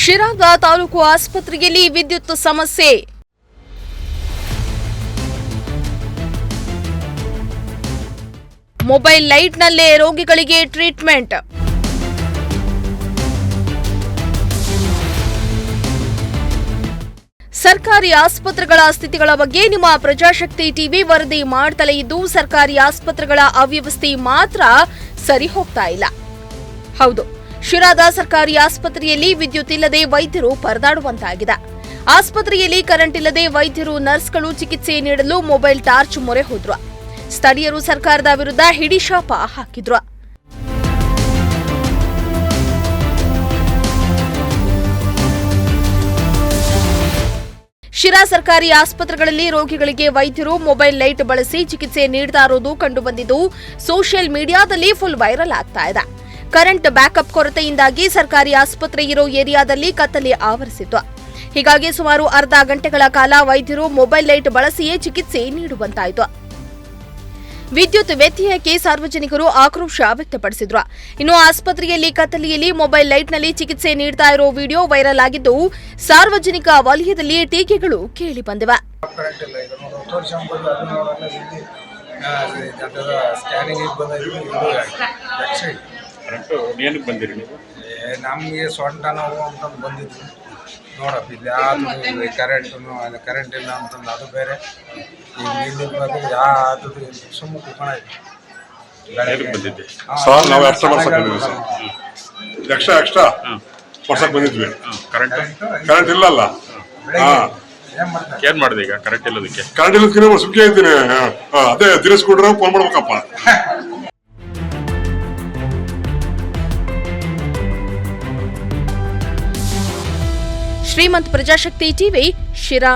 ಶಿರಾದ ತಾಲೂಕು ಆಸ್ಪತ್ರೆಯಲ್ಲಿ ವಿದ್ಯುತ್ ಸಮಸ್ಯೆ. ಮೊಬೈಲ್ ಲೈಟ್ನಲ್ಲೇ ರೋಗಿಗಳಿಗೆ ಟ್ರೀಟ್ಮೆಂಟ್. ಸರ್ಕಾರಿ ಆಸ್ಪತ್ರೆಗಳ ಸ್ಥಿತಿಗಳ ಬಗ್ಗೆ ನಿಮ್ಮ ಪ್ರಜಾಶಕ್ತಿ ಟಿವಿ ವರದಿ ಮಾಡುತ್ತಲೇ ಇದ್ದು, ಸರ್ಕಾರಿ ಆಸ್ಪತ್ರೆಗಳ ಅವ್ಯವಸ್ಥೆ ಮಾತ್ರ ಸರಿ ಹೋಗ್ತಾ ಇಲ್ಲ. ಹೌದು, ಶಿರಾದ ಸರ್ಕಾರಿ ಆಸ್ಪತ್ರೆಯಲ್ಲಿ ವಿದ್ಯುತ್ ಇಲ್ಲದೆ ವೈದ್ಯರು ಪರದಾಡುವಂತಾಗಿದೆ. ಆಸ್ಪತ್ರೆಯಲ್ಲಿ ಕರೆಂಟ್ ಇಲ್ಲದೆ ವೈದ್ಯರು, ನರ್ಸ್ಗಳು ಚಿಕಿತ್ಸೆ ನೀಡಲು ಮೊಬೈಲ್ ಟಾರ್ಚ್ ಮೊರೆ ಹೋದ್ರು. ಸ್ಥಳೀಯರು ಸರ್ಕಾರದ ವಿರುದ್ಧ ಹಿಡಿಶಾಪ ಹಾಕಿದ್ರು. ಶಿರಾ ಸರ್ಕಾರಿ ಆಸ್ಪತ್ರೆಗಳಲ್ಲಿ ರೋಗಿಗಳಿಗೆ ವೈದ್ಯರು ಮೊಬೈಲ್ ಲೈಟ್ ಬಳಸಿ ಚಿಕಿತ್ಸೆ ನೀಡ್ತಾ ಇರೋದು ಕಂಡುಬಂದಿದ್ದು, ಸೋಷಿಯಲ್ ಮೀಡಿಯಾದಲ್ಲಿ ಫುಲ್ ವೈರಲ್ ಆಗ್ತಾ ಇದೆ. ಕರೆಂಟ್ ಬ್ಯಾಕಪ್ ಕೊರತೆಯಿಂದಾಗಿ ಸರ್ಕಾರಿ ಆಸ್ಪತ್ರೆ ಇರೋ ಏರಿಯಾದಲ್ಲಿ ಕತ್ತಲೆ ಆವರಿಸಿತ್ತು. ಹೀಗಾಗಿ ಸುಮಾರು ಅರ್ಧ ಗಂಟೆಗಳ ಕಾಲ ವೈದ್ಯರು ಮೊಬೈಲ್ ಲೈಟ್ ಬಳಸಿಯೇ ಚಿಕಿತ್ಸೆ ನೀಡುವಂತಾಯಿತು. ವಿದ್ಯುತ್ ವ್ಯತ್ಯಯಕ್ಕೆ ಸಾರ್ವಜನಿಕರು ಆಕ್ರೋಶ ವ್ಯಕ್ತಪಡಿಸಿದ್ರು. ಇನ್ನು ಆಸ್ಪತ್ರೆಯಲ್ಲಿ ಕತ್ತಲೆಯಲ್ಲಿ ಮೊಬೈಲ್ ಲೈಟ್ನಲ್ಲಿ ಚಿಕಿತ್ಸೆ ನೀಡ್ತಾ ಇರೋ ವಿಡಿಯೋ ವೈರಲ್ ಆಗಿದ್ದು, ಸಾರ್ವಜನಿಕ ವಲಯದಲ್ಲಿ ಟೀಕೆಗಳು ಕೇಳಿ ಬಂದಿವೆ. ನಮಗೆ ಸೊಂಟ ನೋವು ಅಂತ ಬಂದಿದ್ವಿ ನೋಡಪ್ಪ. ಇಲ್ಲಿ ಯಾವುದು ಕರೆಂಟ್ ಇಲ್ಲ ಅಂತಂದು ಅದು ಬೇರೆ. ಈಗ ಇಲ್ಲಿ ಬಂದು ಯಾವುದು ಸುಮ್ಮ ಕುತ್ಕೊಂಡಿದ್ವಿ. ಎಕ್ಸ್ಟ್ರಾ ವರ್ಷಕ್ಕೆ ಬಂದಿದ್ವಿ. ಕರೆಂಟ್ ಇಲ್ಲಲ್ಲ. ಏನ್ ಮಾಡಿದೆ ಈಗ? ಕರೆಂಟ್ ಇಲ್ಲದಕ್ಕೆ ಸುಮ್ಕೆ ಇದ್ದೀನಿ. ಅದೇ ತಿರ್ಸ್ಕೊಡ್ರೆ ಫೋನ್ ಮಾಡ್ಬೇಕಪ್ಪ. ಶ್ರೀಮಂತ್ ಪ್ರಜಾಶಕ್ತಿ ಟಿವಿ, ಶಿರಾ.